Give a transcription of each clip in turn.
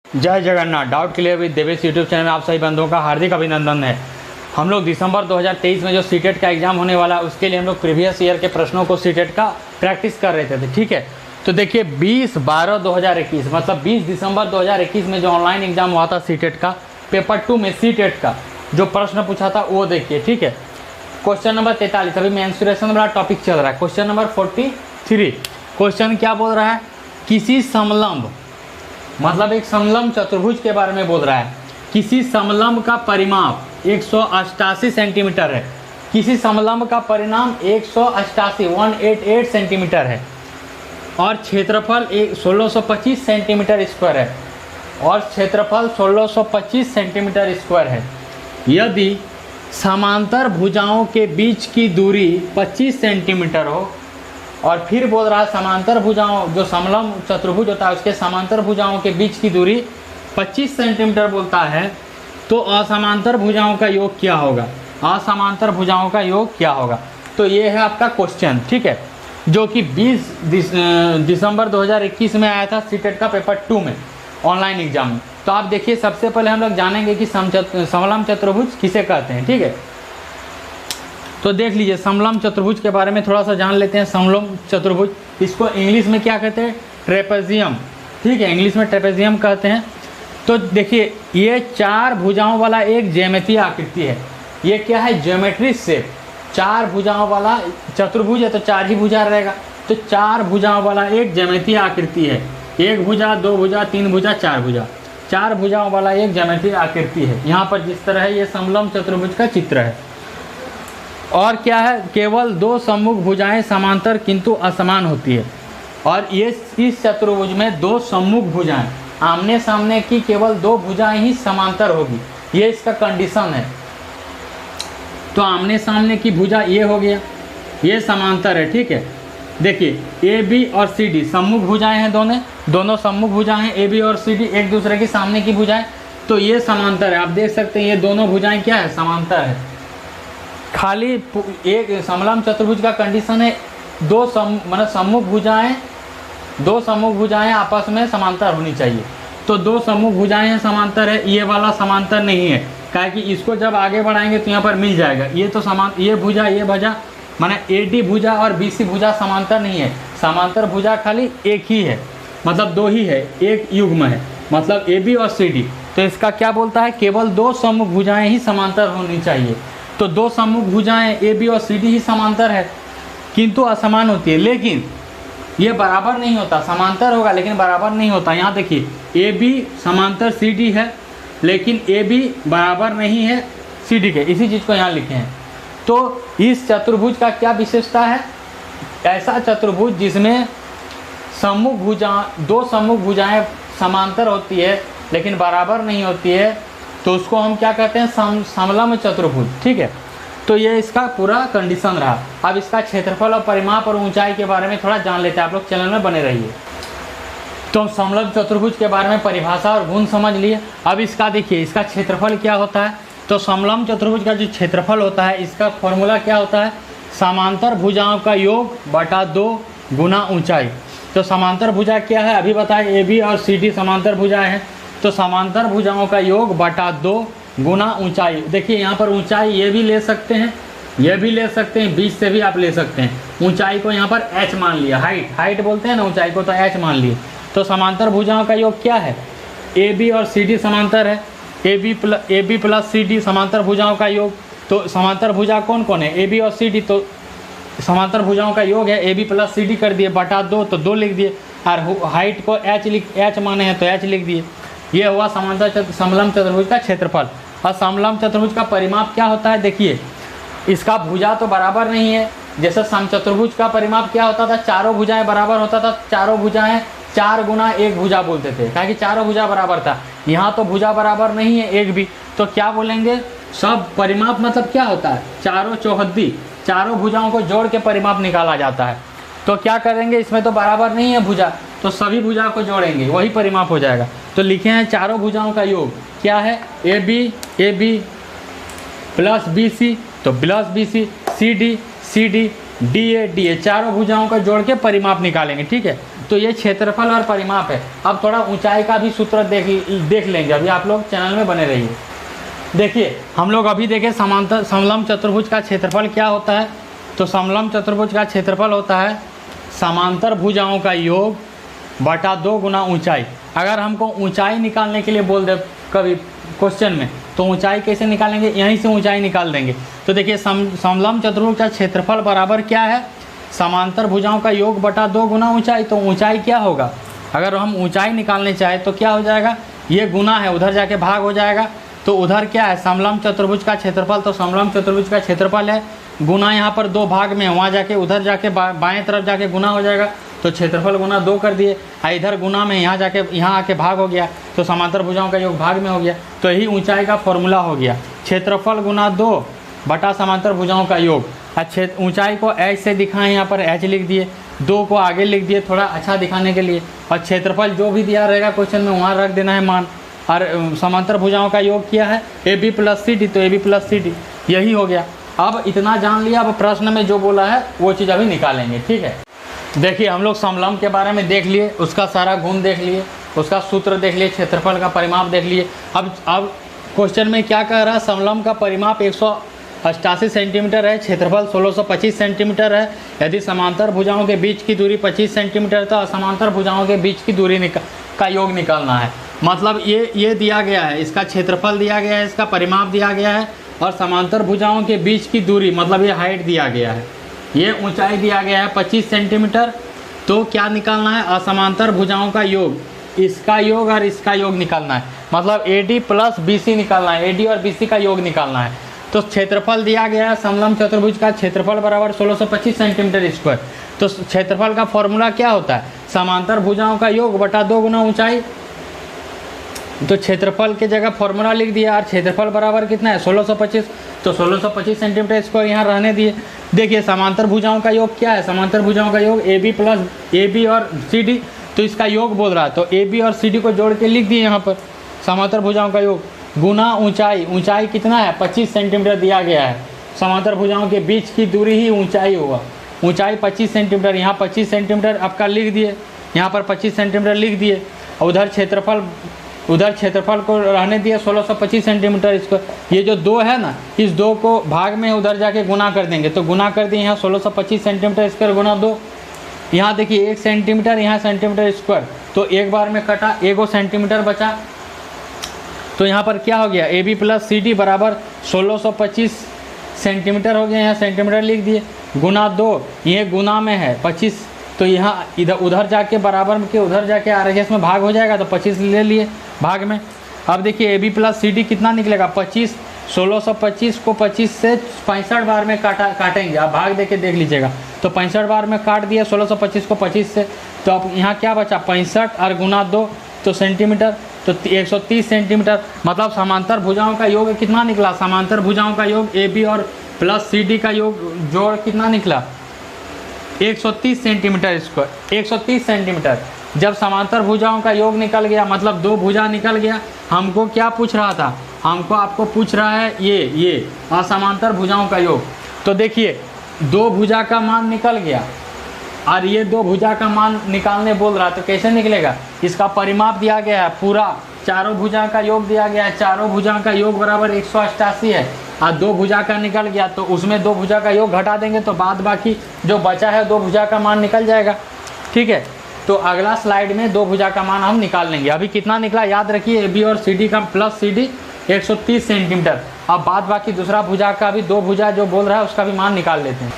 जय Jagannath. Doubt clear with Devesh YouTube channel में आप सभी बंधुओं का हार्दिक अभिनंदन है। हम लोग दिसंबर 2023 में जो सीटेट का एग्जाम होने वाला है उसके लिए हम लोग प्रीवियस ईयर के प्रश्नों को सीटेट का प्रैक्टिस कर रहे थे, ठीक है। तो देखिए 20/12/2021 मतलब 20 दिसंबर 2021 में जो ऑनलाइन एग्जाम हुआ था सीटेट का पेपर 2 में सीटेट का जो प्रश्न पूछा था वो देखिए, ठीक है। क्वेश्चन नंबर 43, अभी मेंस्ट्रुएशन वाला टॉपिक चल रहा है। क्वेश्चन नंबर 43, क्वेश्चन क्या बोल रहा है, किसी समलंब मतलब एक समलंब चतुर्भुज के बारे में बोल रहा है। किसी समलंब का परिमाप 188 सेंटीमीटर है। किसी समलंब का परिमाण 188 सेंटीमीटर है और क्षेत्रफल 1625 सेंटीमीटर स्क्वायर है और क्षेत्रफल 1625 सेंटीमीटर स्क्वायर है। यदि समांतर भुजाओं के बीच की दूरी 25 सेंटीमीटर हो और फिर बोल रहा है समांतर भुजाओं जो समलंब चतुर्भुज होता है उसके समांतर भुजाओं के बीच की दूरी 25 सेंटीमीटर बोलता है, तो असमांतर भुजाओं का योग क्या होगा। असमांतर भुजाओं का योग क्या होगा, तो ये है आपका क्वेश्चन, ठीक है, जो कि 20 दिसंबर 2021 में आया था सीटेट का पेपर 2 में ऑनलाइन एग्जाम में। तो आप देखिए सबसे पहले हम लोग जानेंगे कि समलंब चतुर्भुज किसे कहते हैं, ठीक है। तो देख लीजिए समलंब चतुर्भुज के बारे में थोड़ा सा जान लेते हैं। समलंब चतुर्भुज इसको इंग्लिश में क्या कहते हैं, ट्रेपेजियम, ठीक है, इंग्लिश में ट्रेपेजियम कहते हैं। तो देखिए ये 4 भुजाओं वाला एक ज्यामितीय आकृति है। ये क्या है, ज्योमेट्री शेप। 4 भुजाओं वाला चतुर्भुज है तो 4 ही भुजा रहेगा, तो 4 भुजाओं वाला एक ज्यामितीय आकृति है। 1 भुजा, 2 भुजा, 3 भुजा, 4 भुजा, 4 भुजाओं वाला एक ज्यामितीय आकृति है। यहाँ पर जिस तरह है ये समलंब चतुर्भुज का चित्र है। और क्या है, केवल 2 सम्मुख भुजाएं समांतर किंतु असमान होती है। और ये इस चतुर्भुज में 2 सम्मुख भुजाएं आमने सामने की केवल 2 भुजाएं ही समांतर होगी, ये इसका कंडीशन है। तो आमने सामने की भुजा ये हो गया, ये समांतर है, ठीक है। देखिए ए बी और सी डी सम्मुख भुजाएं हैं, दोनों सम्मुख भुजाएं हैं। ए बी और सी डी एक दूसरे के सामने की भुजाएं, तो ये समांतर है। आप देख सकते हैं ये दोनों भुजाएं क्या है, समांतर है। खाली एक समलंब चतुर्भुज का कंडीशन है 2 सम्मुख भुजाएं आपस में समांतर होनी चाहिए। तो 2 सम्मुख भुजाएं हैं, समांतर है। ये वाला समांतर नहीं है, काहे कि इसको जब आगे बढ़ाएंगे तो यहाँ पर मिल जाएगा। ये तो ये भुजा माने AD भुजा और BC भुजा समांतर नहीं है। समांतर भुजा खाली एक ही है, मतलब 2 ही है, एक युग्म है, मतलब AB और CD। तो इसका क्या बोलता है, केवल 2 सम्मुख भुजाएं ही समांतर होनी चाहिए। तो 2 सम्मुख भुजाएं AB और CD ही समांतर है किंतु असमान होती है, लेकिन ये बराबर नहीं होता। समांतर होगा लेकिन बराबर नहीं होता। यहाँ देखिए AB समांतर CD है लेकिन AB बराबर नहीं है CD के, इसी चीज़ को यहाँ लिखे हैं। तो इस चतुर्भुज का क्या विशेषता है, ऐसा चतुर्भुज जिसमें 2 सम्मुख भुजाएं समांतर होती है लेकिन बराबर नहीं होती है, तो उसको हम क्या कहते हैं, समलंब चतुर्भुज, ठीक है। तो ये इसका पूरा कंडीशन रहा। अब इसका क्षेत्रफल और परिमाप और ऊंचाई के बारे में थोड़ा जान लेते हैं, आप लोग चैनल में बने रहिए। तो समलंब चतुर्भुज के बारे में परिभाषा और गुण समझ लिए। अब इसका देखिए इसका क्षेत्रफल क्या होता है। तो समलंब चतुर्भुज का जो क्षेत्रफल होता है इसका फॉर्मूला क्या होता है, समांतर भुजाओं का योग बटा 2 गुना ऊंचाई। तो समांतर भुजा क्या है अभी बताए, AB और CD समांतर भुजाएं हैं, तो समांतर भुजाओं का योग बटा 2 गुना ऊंचाई। देखिए यहाँ पर ऊंचाई ये भी ले सकते हैं, ये भी ले सकते हैं, बीच से भी आप ले सकते हैं। ऊंचाई को यहाँ पर h मान लिया, हाइट बोलते हैं ना ऊंचाई को, तो h मान लिए। तो समांतर भुजाओं का योग क्या है, AB और CD समांतर है, AB प्लस CD समांतर भुजाओं का योग। तो समांतर भुजा कौन कौन है, AB और CD, तो समांतर भुजाओं का योग है AB प्लस CD कर दिए बटा 2, तो 2 लिख दिए, और हाइट को h माने हैं तो h लिख दिए। ये हुआ समलंब चतुर्भुज का क्षेत्रफल। और समलंब चतुर्भुज का परिमाप क्या होता है, देखिए इसका भुजा तो बराबर नहीं है। जैसे समचतुर्भुज का परिमाप क्या होता था, चारों भुजाएं बराबर होता था, चारों भुजाएं 4 गुना 1 भुजा बोलते थे, ताकि चारों भुजा बराबर था। यहाँ तो भुजा बराबर नहीं है एक भी, तो क्या बोलेंगे, सब परिमाप मतलब क्या होता है, चारों चौहद्दी, चारों भुजाओं को जोड़ के परिमाप निकाला जाता है। तो क्या करेंगे, इसमें तो बराबर नहीं है भुजा, तो सभी भुजा को जोड़ेंगे, वही परिमाप हो जाएगा। तो लिखे हैं चारों भुजाओं का योग क्या है, AB प्लस BC, तो प्लस BC, CD, DA, चारों भुजाओं का जोड़ के परिमाप निकालेंगे, ठीक है। तो ये क्षेत्रफल और परिमाप है। अब थोड़ा ऊंचाई का भी सूत्र देख लेंगे, अभी आप लोग चैनल में बने रहिए। देखिए हम लोग अभी देखें समांतर समलंब चतुर्भुज का क्षेत्रफल क्या होता है। तो समलंब चतुर्भुज का क्षेत्रफल होता है समांतर भुजाओं का योग बटा 2 गुना ऊंचाई। अगर हमको ऊंचाई निकालने के लिए बोल दे कभी क्वेश्चन में, तो ऊंचाई कैसे निकालेंगे, यहीं से ऊंचाई निकाल देंगे। तो देखिए समलंब चतुर्भुज का क्षेत्रफल बराबर क्या है, समांतर भुजाओं का योग बटा 2 गुना ऊंचाई। तो ऊंचाई क्या होगा, अगर हम ऊंचाई निकालने चाहें तो क्या हो जाएगा, ये गुना है, उधर जाके भाग हो जाएगा। तो उधर क्या है, समलंब चतुर्भुज का क्षेत्रफल, तो समलंब चतुर्भुज का क्षेत्रफल है गुना, यहाँ पर 2 भाग में, वहाँ जाके उधर जाके बाएं तरफ जाके गुना हो जाएगा। तो क्षेत्रफल गुना 2 कर दिए, इधर गुना में यहाँ जाके यहाँ आके भाग हो गया, तो समांतर भुजाओं का योग भाग में हो गया। तो यही ऊंचाई का फॉर्मूला हो गया, क्षेत्रफल गुना 2 बटा समांतर भुजाओं का योग। ऊंचाई को एच से दिखाएं, यहाँ पर एच लिख दिए, 2 को आगे लिख दिए थोड़ा अच्छा दिखाने के लिए, और क्षेत्रफल जो भी दिया रहेगा क्वेश्चन में वहाँ रख देना है मान। और समांतर भुजाओं का योग किया है AB प्लस CD, तो AB प्लस CD यही हो गया। अब इतना जान लिया, अब प्रश्न में जो बोला है वो चीज़ अभी निकालेंगे, ठीक है। देखिए हम लोग समलंब के बारे में देख लिए, उसका सारा गुण देख लिए, उसका सूत्र देख लिए, क्षेत्रफल का परिमाप देख लिए। अब क्वेश्चन में क्या कह रहा है, समलंब का परिमाप 188 सेंटीमीटर है, क्षेत्रफल 1625 सेंटीमीटर है। यदि समांतर भुजाओं के बीच की दूरी 25 सेंटीमीटर, तो असमांतर भुजाओं के बीच की दूरी का योग निकालना है। मतलब ये दिया गया है, इसका क्षेत्रफल दिया गया है, इसका परिमाप दिया गया है, और समांतर भुजाओं के बीच की दूरी मतलब ये हाइट दिया गया है, ये ऊंचाई दिया गया है 25 सेंटीमीटर। तो क्या निकालना है, असमांतर भुजाओं का योग, इसका योग और इसका योग निकालना है, मतलब AD प्लस BC निकालना है, AD और BC का योग निकालना है। तो क्षेत्रफल दिया गया है समलंब चतुर्भुज का, क्षेत्रफल बराबर 1625 सेंटीमीटर स्क्वायर। तो क्षेत्रफल का फॉर्मूला क्या होता है, समांतर भुजाओं का योग बटा 2 गुना ऊंचाई। तो क्षेत्रफल के जगह फॉर्मूला लिख दिया, और क्षेत्रफल बराबर कितना है 1625, तो 1625 सेंटीमीटर स्क्वायर यहाँ रहने दिए। देखिए समांतर भुजाओं का योग क्या है, समांतर भुजाओं का योग AB प्लस AB और CD, तो इसका योग बोल रहा है, तो AB और CD को जोड़ के लिख दिए यहाँ पर, समांतर भुजाओं का योग गुना ऊंचाई। ऊंचाई कितना है 25 सेंटीमीटर दिया गया है, समांतर भुजाओं के बीच की दूरी ही ऊंचाई हुआ, ऊंचाई 25 सेंटीमीटर, यहाँ 25 सेंटीमीटर आपका लिख दिए, यहाँ पर 25 सेंटीमीटर लिख दिए। उधर क्षेत्रफल को रहने दिए 1625 सेंटीमीटर इसको। ये जो 2 है ना, इस 2 को भाग में उधर जाके गुना कर देंगे, तो गुना कर दिए यहाँ 1625 सेंटीमीटर स्क्वायर गुना 2। यहाँ देखिए 1 सेंटीमीटर, यहाँ सेंटीमीटर स्क्वायर, तो एक बार में कटा, 1 सेंटीमीटर बचा। तो यहाँ पर क्या हो गया, AB प्लस CD बराबर 1625 सेंटीमीटर हो गया, यहाँ सेंटीमीटर लिख दिए, गुना 2, ये गुना में है 25, तो यहाँ उधर जाके बराबर में के उधर जाके RHS में भाग हो जाएगा, तो 25 ले लिए भाग में। अब देखिए AB प्लस CD कितना निकलेगा 25, 1625 को 25 से 65 बार में काटेंगे, आप भाग देके देख लीजिएगा। तो 65 बार में काट दिया 1625 को 25 से, तो अब यहाँ क्या बचा 65 और गुना 2, तो सेंटीमीटर, तो 130 सेंटीमीटर। मतलब समांतर भुजाओं का योग कितना निकला, समांतर भुजाओं का योग AB और प्लस CD का योग जोड़ कितना निकला 130 सेंटीमीटर स्क्वायर, 130 सेंटीमीटर। जब समांतर भुजाओं का योग निकल गया, मतलब 2 भुजा निकल गया, हमको क्या पूछ रहा था, आपको पूछ रहा है ये असमांतर भुजाओं का योग। तो देखिए 2 भुजा का मान निकल गया और ये 2 भुजा का मान निकालने बोल रहा, तो कैसे निकलेगा, इसका परिमाप दिया गया है पूरा, चारों भुजा का योग दिया गया है, चारों भुजा का योग बराबर 188 है, और 2 भुजा का निकल गया, तो उसमें 2 भुजा का योग घटा देंगे, तो बाद बाकी जो बचा है 2 भुजा का मान निकल जाएगा, ठीक है। तो अगला स्लाइड में 2 भुजा का मान हम निकाल लेंगे। अभी कितना निकला याद रखिए, AB और CD का प्लस CD 130 सेंटीमीटर। अब बाद बाकी दूसरा भुजा का भी 2 भुजा जो बोल रहा है उसका भी मान निकाल लेते हैं।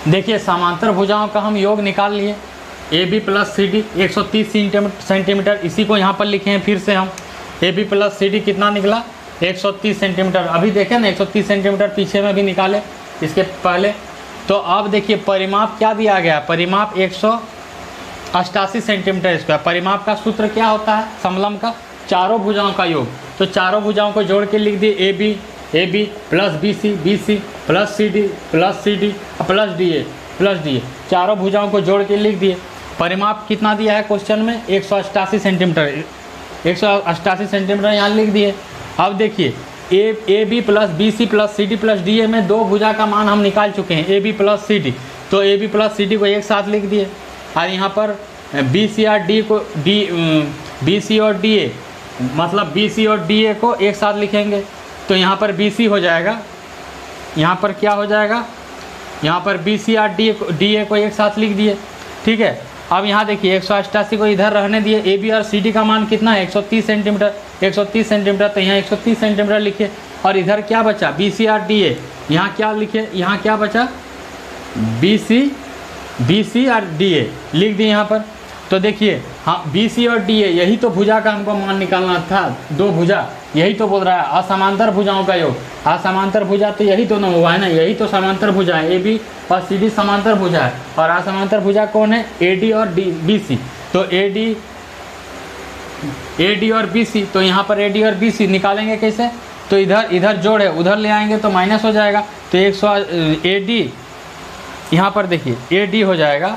देखिए समांतर भुजाओं का हम योग निकाल लिए, AB प्लस CD 130 सेंटीमीटर, इसी को यहाँ पर लिखे हैं फिर से हम, AB प्लस CD कितना निकला 130 सेंटीमीटर। अभी देखें ना 130 सेंटीमीटर पीछे में भी निकाले इसके पहले। तो अब देखिए परिमाप क्या दिया गया, परिमाप 188 सेंटीमीटर स्क्वायर। परिमाप का सूत्र क्या होता है, समलंब का चारों भुजाओं का योग, तो चारों भुजाओं को जोड़ के लिख दिए AB plus BC plus CD plus CD plus DA, चारों भुजाओं को जोड़ के लिख दिए। परिमाप कितना दिया है क्वेश्चन में 188 सेंटीमीटर, 188 सेंटीमीटर यहाँ लिख दिए। अब देखिए AB plus BC plus CD plus DA में 2 भुजा का मान हम निकाल चुके हैं, AB प्लस CD, तो AB प्लस CD को एक साथ लिख दिए, और यहाँ पर बी सी और डी को बी सी और डी ए, मतलब बी सी और डी ए को एक साथ लिखेंगे तो यहाँ पर बी सी हो जाएगा, यहाँ पर क्या हो जाएगा, यहाँ पर बी सी और डी ए को एक साथ लिख दिए। ठीक है, अब यहाँ देखिए 188 को इधर रहने दिए। ए बी और सी डी का मान कितना है 130 सेंटीमीटर, 130 सेंटीमीटर, तो यहाँ 130 सेंटीमीटर लिखिए। और इधर क्या बचा बी सी और डी ए, यहाँ क्या लिखे, यहाँ क्या बचा बी सी और डी ए लिख दिए यहाँ पर। तो देखिए हाँ बी सी और डी ए यही तो भुजा का हमको मान निकालना था, दो भुजा, यही तो बोल रहा है असमांतर भुजाओं का योग। असमांतर भुजा तो यही दोनों हुआ है ना, यही तो समांतर भुजा है, ए बी और सी डी समांतर भुजा है। और असमांतर भुजा कौन है, ए डी और बी सी। तो ए डी और बी सी, तो यहाँ पर ए डी और बी सी निकालेंगे कैसे, तो इधर जोड़ है उधर ले आएंगे तो माइनस हो जाएगा। तो 100 ए डी, यहाँ पर देखिए ए डी हो जाएगा,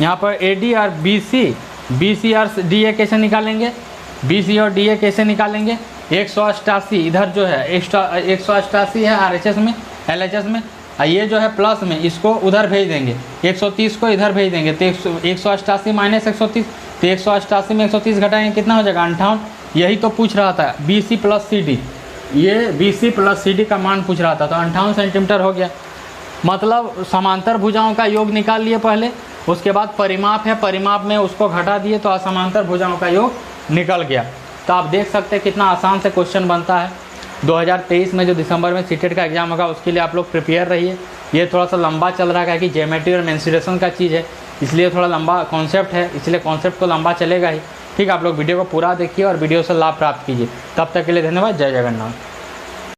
यहाँ पर ए डी और बी सी और डी ए कैसे निकालेंगे, बी सी और डी ए कैसे निकालेंगे, 188 इधर जो है 188 है RHS में, LHS में, ये जो है प्लस में इसको उधर भेज देंगे, 130 को इधर भेज देंगे तो 188 माइनस 130, तो 188 में 130 घटाएंगे कितना हो जाएगा 58। यही तो पूछ रहा था B C plus C D, ये B C plus C D का मान पूछ रहा था, तो 58 सेंटीमीटर हो गया। मतलब समांतर भुजाओं का योग निकाल लिए पहले, उसके बाद परिमाप है, परिमाप में उसको घटा दिए तो असमांतर भुजाओं का योग निकल गया। तो आप देख सकते हैं कितना आसान से क्वेश्चन बनता है। 2023 में जो दिसंबर में सीटेट का एग्जाम होगा उसके लिए आप लोग प्रिपेयर रहिए। ये थोड़ा सा लंबा चल रहा है कि ज्योमेट्री और मेंसुरेशन का चीज़ है, इसलिए थोड़ा लंबा कॉन्सेप्ट है, इसलिए कॉन्सेप्ट तो लंबा चलेगा ही। ठीक है, आप लोग वीडियो को पूरा देखिए और वीडियो से लाभ प्राप्त कीजिए। तब तक के लिए धन्यवाद। जय जगन्नाथ।